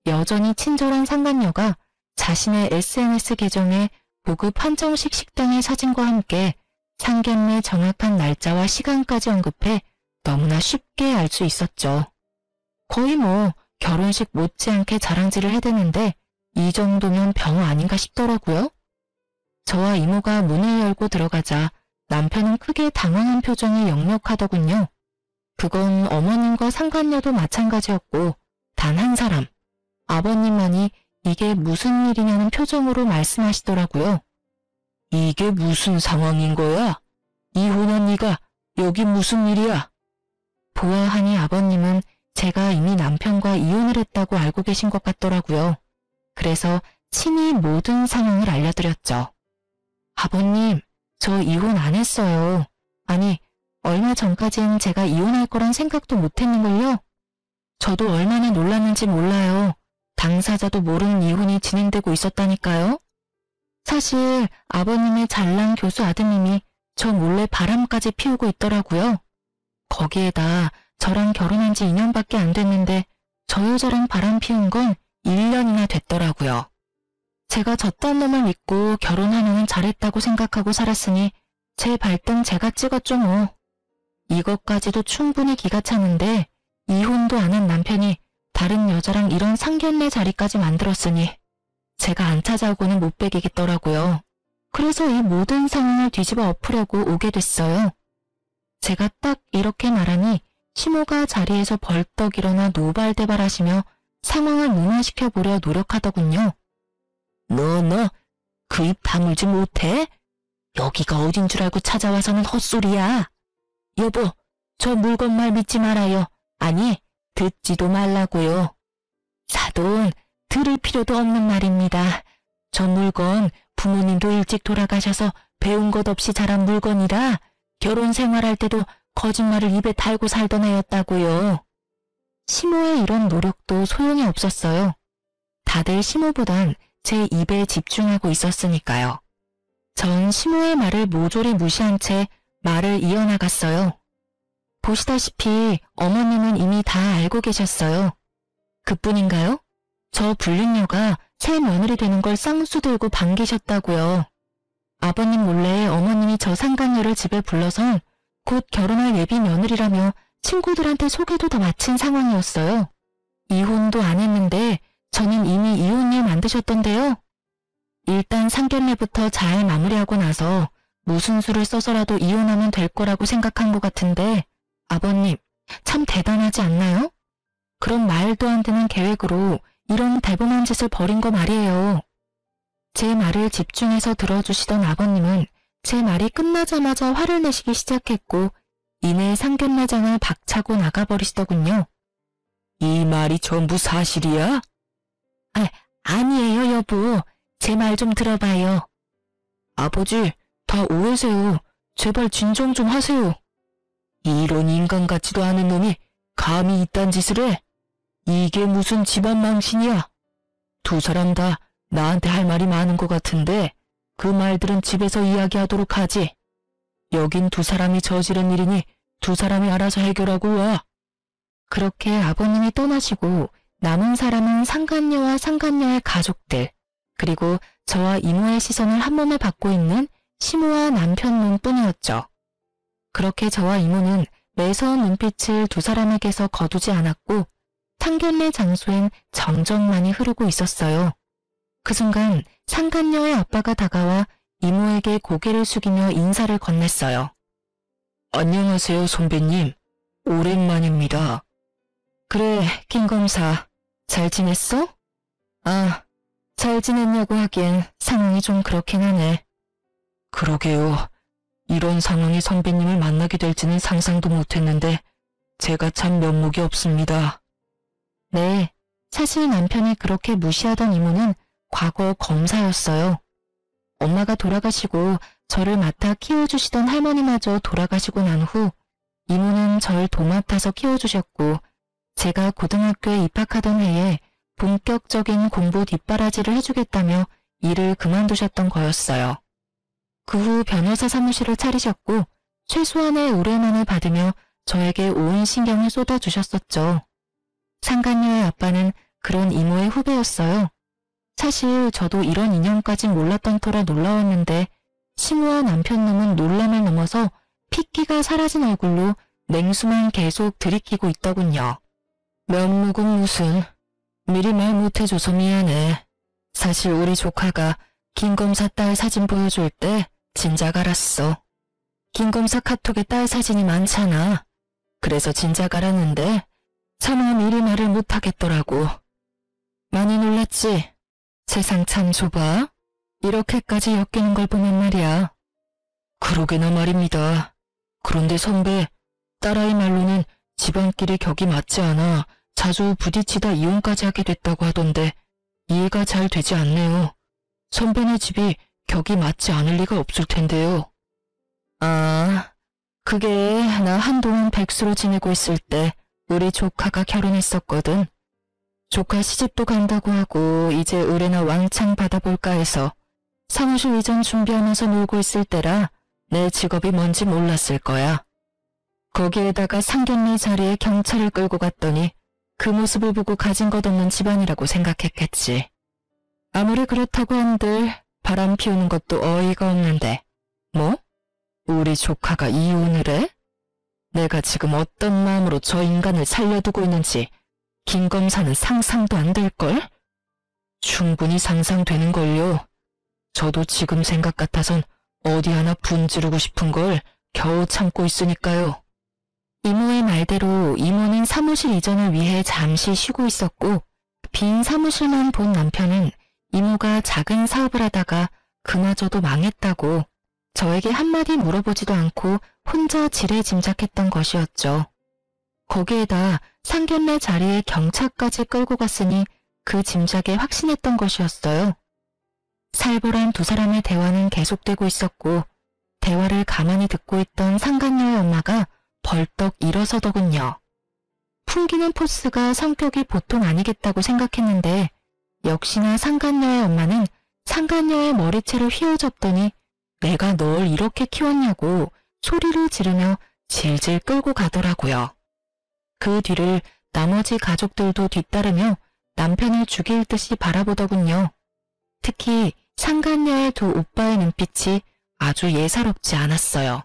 여전히 친절한 상간녀가 자신의 SNS 계정에 고급 한정식 식당의 사진과 함께 상견례 정확한 날짜와 시간까지 언급해 너무나 쉽게 알 수 있었죠. 거의 결혼식 못지않게 자랑질을 해대는데 이 정도면 병 아닌가 싶더라고요. 저와 이모가 문을 열고 들어가자 남편은 크게 당황한 표정이 역력하더군요. 그건 어머님과 상간녀도 마찬가지였고 단 한 사람, 아버님만이 이게 무슨 일이냐는 표정으로 말씀하시더라고요. 이게 무슨 상황인 거야? 이혼한 네가 여기 무슨 일이야? 보아하니 아버님은 제가 이미 남편과 이혼을 했다고 알고 계신 것 같더라고요. 그래서 친히 모든 상황을 알려드렸죠. 아버님, 저 이혼 안 했어요. 아니, 얼마 전까진 제가 이혼할 거란 생각도 못했는걸요. 저도 얼마나 놀랐는지 몰라요. 당사자도 모르는 이혼이 진행되고 있었다니까요. 사실 아버님의 잘난 교수 아드님이 저 몰래 바람까지 피우고 있더라고요. 거기에다 저랑 결혼한 지 2년밖에 안 됐는데 저 여자랑 바람 피운 건 1년이나 됐더라고요. 제가 저딴 놈을 믿고 결혼하면 잘했다고 생각하고 살았으니 제 발등 제가 찍었죠 뭐. 이것까지도 충분히 기가 차는데 이혼도 안 한 남편이 다른 여자랑 이런 상견례 자리까지 만들었으니 제가 안 찾아오고는 못 베기겠더라고요. 그래서 이 모든 상황을 뒤집어 엎으려고 오게 됐어요. 제가 딱 이렇게 말하니 시모가 자리에서 벌떡 일어나 노발대발하시며 상황을 무마시켜보려 노력하더군요. 너 그 입 다물지 못해? 여기가 어딘 줄 알고 찾아와서는 헛소리야. 여보, 저 물건 말 믿지 말아요. 아니, 듣지도 말라고요. 사돈, 들을 필요도 없는 말입니다. 저 물건 부모님도 일찍 돌아가셔서 배운 것 없이 자란 물건이라 결혼 생활할 때도 거짓말을 입에 달고 살던 애였다고요. 시모의 이런 노력도 소용이 없었어요. 다들 시모보단 제 입에 집중하고 있었으니까요. 전 시모의 말을 모조리 무시한 채 말을 이어나갔어요. 보시다시피 어머님은 이미 다 알고 계셨어요. 그뿐인가요? 저 불륜녀가 새 며느리 되는 걸 쌍수 들고 반기셨다고요. 아버님 몰래 어머님이 저 상간녀를 집에 불러서 곧 결혼할 예비 며느리라며 친구들한테 소개도 다 마친 상황이었어요. 이혼도 안 했는데 저는 이미 이혼율 만드셨던데요. 일단 상견례부터 잘 마무리하고 나서 무슨 수를 써서라도 이혼하면 될 거라고 생각한 것 같은데 아버님 참 대단하지 않나요? 그런 말도 안 되는 계획으로 이런 대범한 짓을 벌인 거 말이에요. 제 말을 집중해서 들어주시던 아버님은 제 말이 끝나자마자 화를 내시기 시작했고 이내 상견례장을 박차고 나가버리시더군요. 이 말이 전부 사실이야? 아니에요 여보. 제 말 좀 들어봐요. 아버지, 다 오해세요. 제발 진정 좀 하세요. 이런 인간 같지도 않은 놈이 감히 이딴 짓을 해? 이게 무슨 집안 망신이야? 두 사람 다 나한테 할 말이 많은 것 같은데 그 말들은 집에서 이야기하도록 하지. 여긴 두 사람이 저지른 일이니 두 사람이 알아서 해결하고 와. 그렇게 아버님이 떠나시고 남은 사람은 상간녀와 상간녀의 가족들 그리고 저와 이모의 시선을 한 몸에 받고 있는 시모와 남편 눈뿐이었죠. 그렇게 저와 이모는 매서운 눈빛을 두 사람에게서 거두지 않았고 상견례 장소엔 정적만이 흐르고 있었어요. 그 순간 상간녀의 아빠가 다가와 이모에게 고개를 숙이며 인사를 건넸어요. 안녕하세요 선배님. 오랜만입니다. 그래 김검사 잘 지냈어? 잘 지냈냐고 하기엔 상황이 좀 그렇긴 하네. 그러게요. 이런 상황이 선배님을 만나게 될지는 상상도 못했는데 제가 참 면목이 없습니다. 네, 사실 남편이 그렇게 무시하던 이모는 과거 검사였어요. 엄마가 돌아가시고 저를 맡아 키워주시던 할머니마저 돌아가시고 난 후 이모는 절 도맡아서 키워주셨고 제가 고등학교에 입학하던 해에 본격적인 공부 뒷바라지를 해주겠다며 일을 그만두셨던 거였어요. 그 후 변호사 사무실을 차리셨고 최소한의 의뢰만을 받으며 저에게 온 신경을 쏟아주셨었죠. 상간녀의 아빠는 그런 이모의 후배였어요. 사실 저도 이런 인연까진 몰랐던 터라 놀라웠는데 시모와 남편 놈은 놀람을 넘어서 핏기가 사라진 얼굴로 냉수만 계속 들이키고 있더군요. 면목은 무슨... 미리 말 못해줘서 미안해. 사실 우리 조카가 김검사 딸 사진 보여줄 때 진작 알았어. 김검사 카톡에 딸 사진이 많잖아. 그래서 진작 알았는데 차마 미리 말을 못하겠더라고. 많이 놀랐지? 세상 참 좁아. 이렇게까지 엮이는 걸 보면 말이야. 그러게나 말입니다. 그런데 선배, 딸아이 말로는 집안끼리 격이 맞지 않아 자주 부딪히다 이혼까지 하게 됐다고 하던데 이해가 잘 되지 않네요. 선배네 집이 격이 맞지 않을 리가 없을 텐데요. 그게 나 한동안 백수로 지내고 있을 때 우리 조카가 결혼했었거든. 조카 시집도 간다고 하고 이제 의뢰나 왕창 받아볼까 해서 사무실 이전 준비하면서 놀고 있을 때라 내 직업이 뭔지 몰랐을 거야. 거기에다가 상견례 자리에 경찰을 끌고 갔더니 그 모습을 보고 가진 것 없는 집안이라고 생각했겠지. 아무리 그렇다고 한들 바람 피우는 것도 어이가 없는데 뭐? 우리 조카가 이혼을 해? 내가 지금 어떤 마음으로 저 인간을 살려두고 있는지 김 검사는 상상도 안 될걸? 충분히 상상되는걸요. 저도 지금 생각 같아선 어디 하나 분지르고 싶은 걸 겨우 참고 있으니까요. 이모의 말대로 이모는 사무실 이전을 위해 잠시 쉬고 있었고 빈 사무실만 본 남편은 이모가 작은 사업을 하다가 그마저도 망했다고 저에게 한마디 물어보지도 않고 혼자 지레짐작했던 것이었죠. 거기에다 상견례 자리에 경찰까지 끌고 갔으니 그 짐작에 확신했던 것이었어요. 살벌한 두 사람의 대화는 계속되고 있었고 대화를 가만히 듣고 있던 상간녀의 엄마가 벌떡 일어서더군요. 풍기는 포스가 성격이 보통 아니겠다고 생각했는데 역시나 상간녀의 엄마는 상간녀의 머리채를 휘어잡더니 내가 널 이렇게 키웠냐고 소리를 지르며 질질 끌고 가더라고요. 그 뒤를 나머지 가족들도 뒤따르며 남편을 죽일 듯이 바라보더군요. 특히 상간녀의 두 오빠의 눈빛이 아주 예사롭지 않았어요.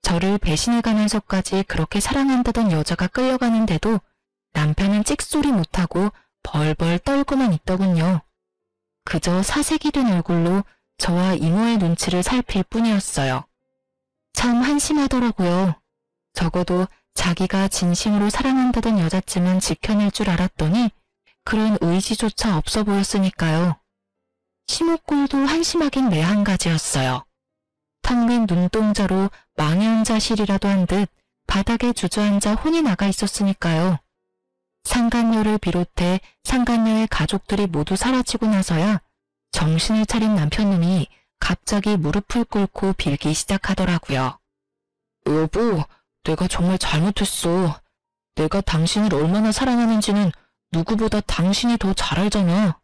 저를 배신해가면서까지 그렇게 사랑한다던 여자가 끌려가는데도 남편은 찍소리 못하고 벌벌 떨고만 있더군요. 그저 사색이 된 얼굴로 저와 이모의 눈치를 살필 뿐이었어요. 참 한심하더라고요. 적어도 자기가 진심으로 사랑한다던 여자쯤은 지켜낼 줄 알았더니 그런 의지조차 없어 보였으니까요. 시모꼴도 한심하긴 매한가지였어요. 텅 빈 눈동자로 망연자실이라도 한 듯 바닥에 주저앉아 혼이 나가 있었으니까요. 상간녀를 비롯해 상간녀의 가족들이 모두 사라지고 나서야 정신을 차린 남편놈이 갑자기 무릎을 꿇고 빌기 시작하더라고요. 여보, 내가 정말 잘못했어. 내가 당신을 얼마나 사랑하는지는 누구보다 당신이 더 잘 알잖아.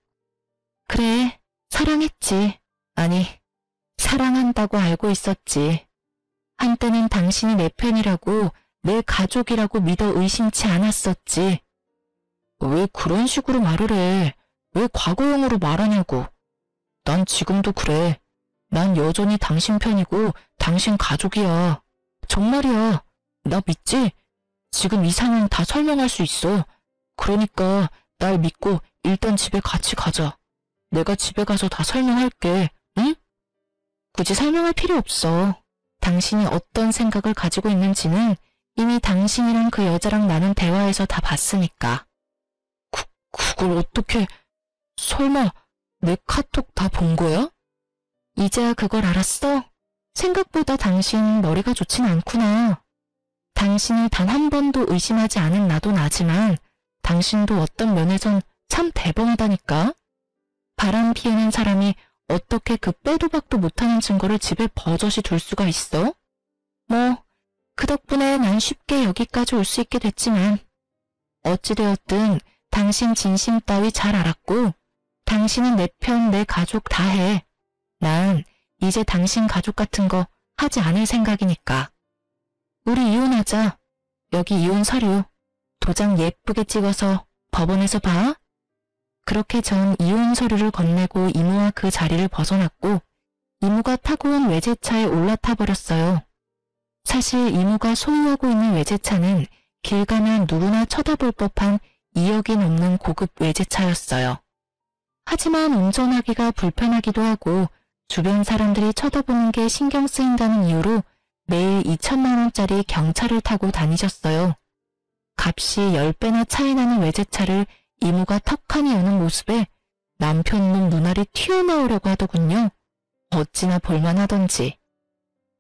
그래, 사랑했지. 아니, 사랑한다고 알고 있었지. 한때는 당신이 내 편이라고, 내 가족이라고 믿어 의심치 않았었지. 왜 그런 식으로 말을 해? 왜 과거형으로 말하냐고. 난 지금도 그래. 난 여전히 당신 편이고 당신 가족이야. 정말이야. 나 믿지? 지금 이 상황 다 설명할 수 있어. 그러니까 날 믿고 일단 집에 같이 가자. 내가 집에 가서 다 설명할게. 응? 굳이 설명할 필요 없어. 당신이 어떤 생각을 가지고 있는지는 이미 당신이랑 그 여자랑 나눈 대화에서 다 봤으니까. 그걸 어떻게... 설마 내 카톡 다 본 거야? 이제야 그걸 알았어? 생각보다 당신 머리가 좋진 않구나. 당신을 단 한 번도 의심하지 않은 나도 나지만 당신도 어떤 면에선 참 대범하다니까. 바람 피우는 사람이 어떻게 그 빼도 박도 못하는 증거를 집에 버젓이 둘 수가 있어? 뭐, 그 덕분에 난 쉽게 여기까지 올 수 있게 됐지만 어찌되었든 당신 진심 따위 잘 알았고 당신은 내 편, 내 가족 다 해. 난 이제 당신 가족 같은 거 하지 않을 생각이니까. 우리 이혼하자. 여기 이혼 서류. 도장 예쁘게 찍어서 법원에서 봐. 그렇게 전 이혼 서류를 건네고 이모와 그 자리를 벗어났고 이모가 타고 온 외제차에 올라타 버렸어요. 사실 이모가 소유하고 있는 외제차는 길 가면 누구나 쳐다볼 법한 2억이 넘는 고급 외제차였어요. 하지만 운전하기가 불편하기도 하고 주변 사람들이 쳐다보는 게 신경 쓰인다는 이유로 매일 2천만 원짜리 경차를 타고 다니셨어요. 값이 10배나 차이 나는 외제차를 이모가 턱하니 여는 모습에 남편놈 눈알이 튀어나오려고 하더군요. 어찌나 볼만하던지.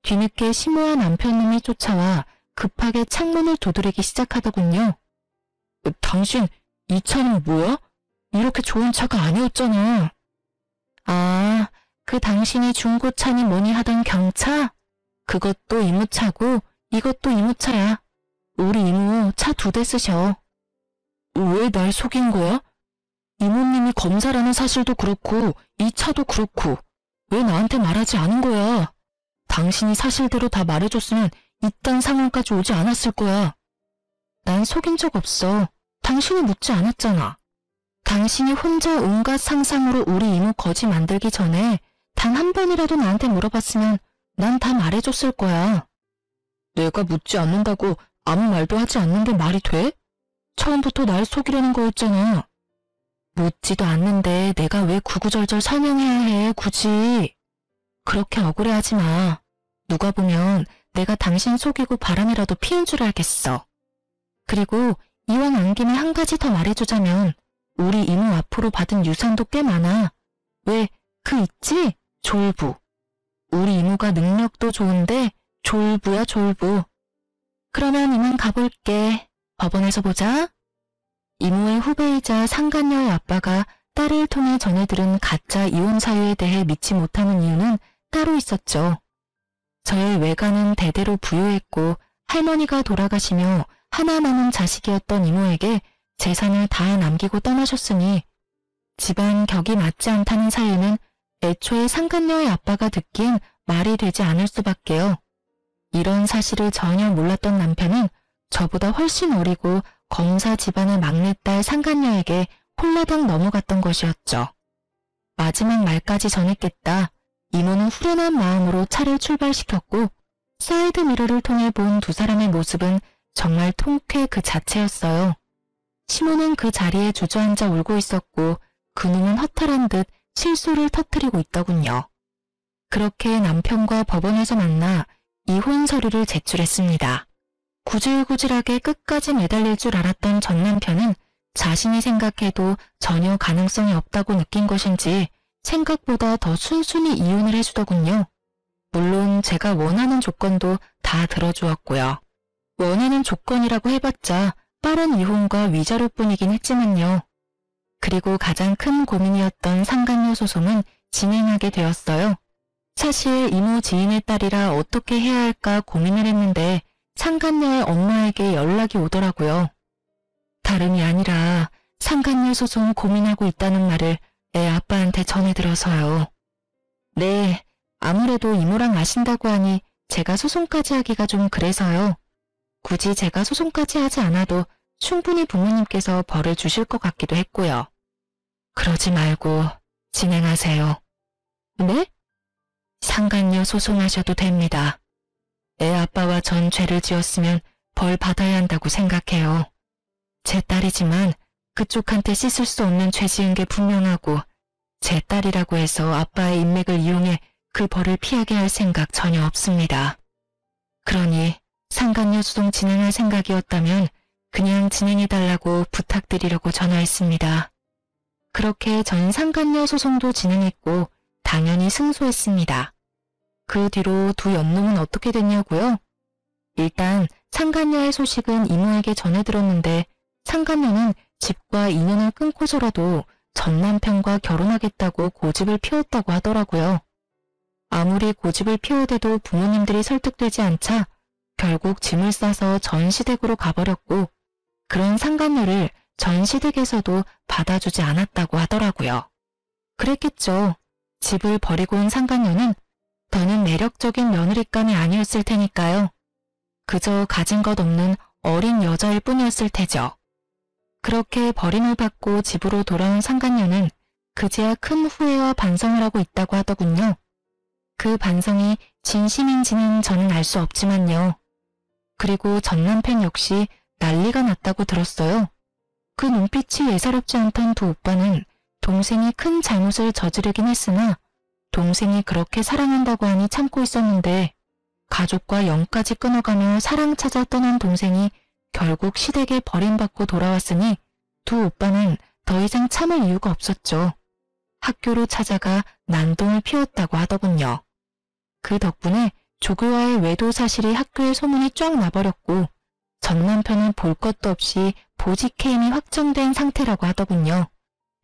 뒤늦게 시모와 남편놈이 쫓아와 급하게 창문을 두드리기 시작하더군요. 당신, 이 차는 뭐야? 이렇게 좋은 차가 아니었잖아. 아, 그 당신이 중고차니 뭐니 하던 경차? 그것도 이모차고 이것도 이모차야. 우리 이모 차 2대 쓰셔. 왜 날 속인 거야? 이모님이 검사라는 사실도 그렇고 이 차도 그렇고 왜 나한테 말하지 않은 거야? 당신이 사실대로 다 말해줬으면 이딴 상황까지 오지 않았을 거야. 난 속인 적 없어. 당신이 묻지 않았잖아. 당신이 혼자 온갖 상상으로 우리 이모 거지 만들기 전에 단 한 번이라도 나한테 물어봤으면 난 다 말해줬을 거야. 내가 묻지 않는다고 아무 말도 하지 않는데 말이 돼? 처음부터 날 속이려는 거였잖아. 묻지도 않는데 내가 왜 구구절절 설명해야 해, 굳이. 그렇게 억울해하지 마. 누가 보면 내가 당신 속이고 바람이라도 피운 줄 알겠어. 그리고 이왕 안 김에 한 가지 더 말해주자면 우리 이모 앞으로 받은 유산도 꽤 많아. 왜, 그 있지? 졸부. 우리 이모가 능력도 좋은데 졸부야, 졸부. 그러면 이만 가볼게. 법원에서 보자. 이모의 후배이자 상간녀의 아빠가 딸을 통해 전해 들은 가짜 이혼 사유에 대해 믿지 못하는 이유는 따로 있었죠. 저의 외가는 대대로 부유했고 할머니가 돌아가시며 하나 남은 자식이었던 이모에게 재산을 다 남기고 떠나셨으니 집안 격이 맞지 않다는 사유는 애초에 상간녀의 아빠가 듣기엔 말이 되지 않을 수밖에요. 이런 사실을 전혀 몰랐던 남편은 저보다 훨씬 어리고 검사 집안의 막내딸 상간녀에게 폴라당 넘어갔던 것이었죠. 마지막 말까지 전했겠다. 이모는 후련한 마음으로 차를 출발시켰고 사이드 미러를 통해 본 두 사람의 모습은 정말 통쾌 그 자체였어요. 시모는 그 자리에 주저앉아 울고 있었고 그놈은 허탈한 듯 실소를 터뜨리고 있더군요. 그렇게 남편과 법원에서 만나 이혼 서류를 제출했습니다. 구질구질하게 끝까지 매달릴 줄 알았던 전 남편은 자신이 생각해도 전혀 가능성이 없다고 느낀 것인지 생각보다 더 순순히 이혼을 해주더군요. 물론 제가 원하는 조건도 다 들어주었고요. 원하는 조건이라고 해봤자 빠른 이혼과 위자료뿐이긴 했지만요. 그리고 가장 큰 고민이었던 상간녀 소송은 진행하게 되었어요. 사실 이모 지인의 딸이라 어떻게 해야 할까 고민을 했는데 상간녀의 엄마에게 연락이 오더라고요. 다름이 아니라 상간녀 소송 고민하고 있다는 말을 애 아빠한테 전해들어서요. 네, 아무래도 이모랑 아신다고 하니 제가 소송까지 하기가 좀 그래서요. 굳이 제가 소송까지 하지 않아도 충분히 부모님께서 벌을 주실 것 같기도 했고요. 그러지 말고 진행하세요. 네? 상간녀 소송하셔도 됩니다. 애 아빠와 전 죄를 지었으면 벌 받아야 한다고 생각해요. 제 딸이지만 그쪽한테 씻을 수 없는 죄 지은 게 분명하고 제 딸이라고 해서 아빠의 인맥을 이용해 그 벌을 피하게 할 생각 전혀 없습니다. 그러니 상간녀 소송 진행할 생각이었다면 그냥 진행해달라고 부탁드리려고 전화했습니다. 그렇게 전 상간녀 소송도 진행했고 당연히 승소했습니다. 그 뒤로 두 연놈은 어떻게 됐냐고요? 일단 상간녀의 소식은 이모에게 전해들었는데 상간녀는 집과 인연을 끊고서라도 전 남편과 결혼하겠다고 고집을 피웠다고 하더라고요. 아무리 고집을 피워대도 부모님들이 설득되지 않자 결국 짐을 싸서 전시댁으로 가버렸고 그런 상간녀를 전시댁에서도 받아주지 않았다고 하더라고요. 그랬겠죠. 집을 버리고 온 상간녀는 더는 매력적인 며느리감이 아니었을 테니까요. 그저 가진 것 없는 어린 여자일 뿐이었을 테죠. 그렇게 버림을 받고 집으로 돌아온 상간녀는 그제야 큰 후회와 반성을 하고 있다고 하더군요. 그 반성이 진심인지는 저는 알 수 없지만요. 그리고 전 남편 역시 난리가 났다고 들었어요. 그 눈빛이 예사롭지 않던 두 오빠는 동생이 큰 잘못을 저지르긴 했으나 동생이 그렇게 사랑한다고 하니 참고 있었는데 가족과 영까지 끊어가며 사랑 찾아 떠난 동생이 결국 시댁에 버림받고 돌아왔으니 두 오빠는 더 이상 참을 이유가 없었죠. 학교로 찾아가 난동을 피웠다고 하더군요. 그 덕분에 조교와의 외도 사실이 학교에 소문이 쫙 나버렸고 전 남편은 볼 것도 없이 보직 해임이 확정된 상태라고 하더군요.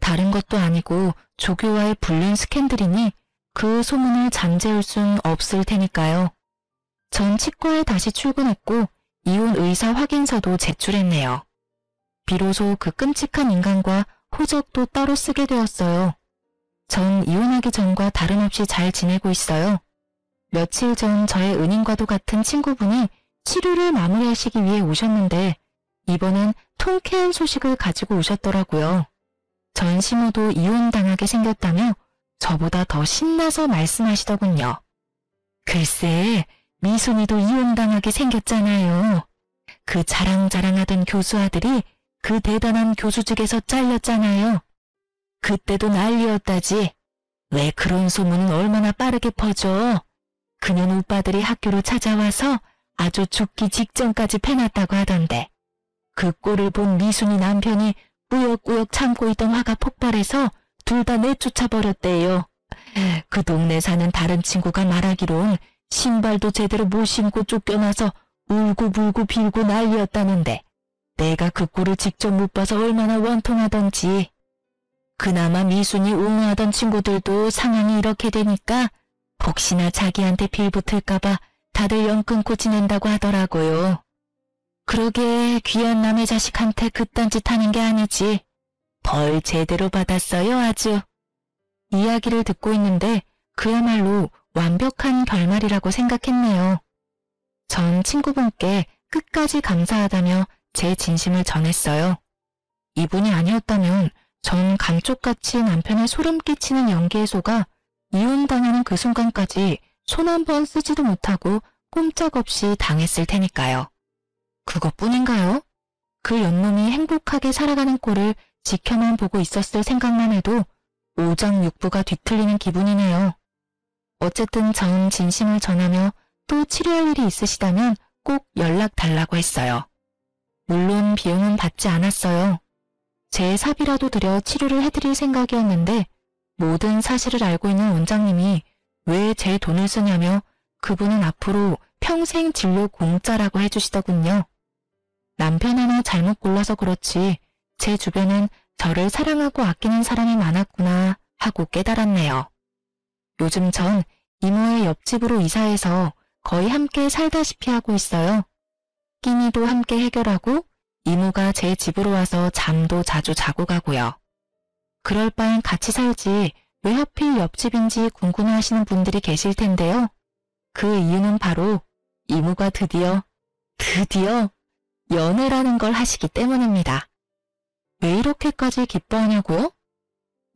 다른 것도 아니고 조교와의 불륜 스캔들이니 그 소문을 잠재울 순 없을 테니까요. 전 치과에 다시 출근했고 이혼 의사 확인서도 제출했네요. 비로소 그 끔찍한 인간과 호적도 따로 쓰게 되었어요. 전 이혼하기 전과 다름없이 잘 지내고 있어요. 며칠 전 저의 은인과도 같은 친구분이 치료를 마무리하시기 위해 오셨는데 이번엔 통쾌한 소식을 가지고 오셨더라고요. 전 시모도 이혼당하게 생겼다며 저보다 더 신나서 말씀하시더군요. 글쎄, 미순이도 이혼당하게 생겼잖아요. 그 자랑자랑하던 교수 아들이 그 대단한 교수직에서 잘렸잖아요. 그때도 난리였다지. 왜 그런 소문은 얼마나 빠르게 퍼져. 그년 오빠들이 학교로 찾아와서 아주 죽기 직전까지 패놨다고 하던데. 그 꼴을 본 미순이 남편이 꾸역꾸역 참고 있던 화가 폭발해서 둘 다 내쫓아버렸대요. 그 동네 사는 다른 친구가 말하기론 신발도 제대로 못 신고 쫓겨나서 울고불고 빌고 난리였다는데 내가 그 꼴을 직접 못 봐서 얼마나 원통하던지. 그나마 미순이 옹호하던 친구들도 상황이 이렇게 되니까 혹시나 자기한테 빌붙을까봐 다들 연 끊고 지낸다고 하더라고요. 그러게 귀한 남의 자식한테 그딴 짓 하는 게 아니지. 벌 제대로 받았어요 아주. 이야기를 듣고 있는데 그야말로 완벽한 결말이라고 생각했네요. 전 친구분께 끝까지 감사하다며 제 진심을 전했어요. 이분이 아니었다면 전 감쪽같이 남편의 소름 끼치는 연기에 속아 이혼당하는 그 순간까지 손 한 번 쓰지도 못하고 꼼짝없이 당했을 테니까요. 그것뿐인가요? 그 연놈이 행복하게 살아가는 꼴을 지켜만 보고 있었을 생각만 해도 오장육부가 뒤틀리는 기분이네요. 어쨌든 전 진심을 전하며 또 치료할 일이 있으시다면 꼭 연락 달라고 했어요. 물론 비용은 받지 않았어요. 제 사비라도 들여 치료를 해드릴 생각이었는데 모든 사실을 알고 있는 원장님이 왜 제 돈을 쓰냐며 그분은 앞으로 평생 진료 공짜라고 해주시더군요. 남편 하나 잘못 골라서 그렇지 제 주변엔 저를 사랑하고 아끼는 사람이 많았구나 하고 깨달았네요. 요즘 전 이모의 옆집으로 이사해서 거의 함께 살다시피 하고 있어요. 끼니도 함께 해결하고 이모가 제 집으로 와서 잠도 자주 자고 가고요. 그럴 바엔 같이 살지 왜 하필 옆집인지 궁금해하시는 분들이 계실 텐데요. 그 이유는 바로 이모가 드디어 연애라는 걸 하시기 때문입니다. 왜 이렇게까지 기뻐하냐고요?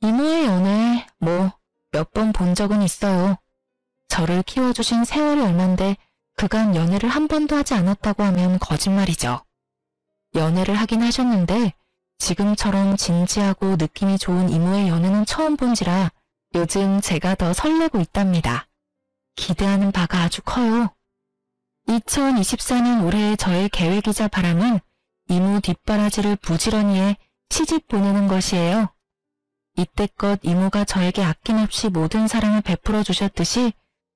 이모의 연애 몇 번 본 적은 있어요. 저를 키워주신 세월이 얼만데 그간 연애를 한 번도 하지 않았다고 하면 거짓말이죠. 연애를 하긴 하셨는데 지금처럼 진지하고 느낌이 좋은 이모의 연애는 처음 본지라 요즘 제가 더 설레고 있답니다. 기대하는 바가 아주 커요. 2024년 올해의 저의 계획이자 바람은 이모 뒷바라지를 부지런히 해 시집 보내는 것이에요. 이때껏 이모가 저에게 아낌없이 모든 사랑을 베풀어 주셨듯이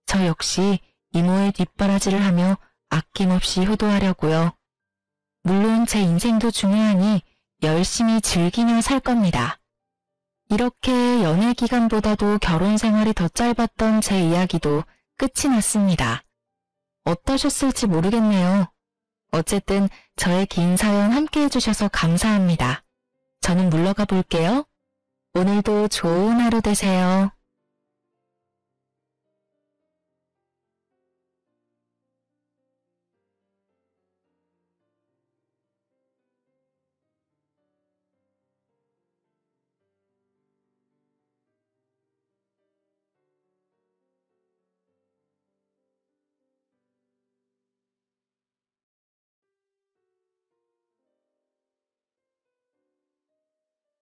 저 역시 이모의 뒷바라지를 하며 아낌없이 효도하려고요. 물론 제 인생도 중요하니 열심히 즐기며 살 겁니다. 이렇게 연애 기간보다도 결혼 생활이 더 짧았던 제 이야기도 끝이 났습니다. 어떠셨을지 모르겠네요. 어쨌든 저의 긴 사연 함께 해주셔서 감사합니다. 저는 물러가 볼게요. 오늘도 좋은 하루 되세요.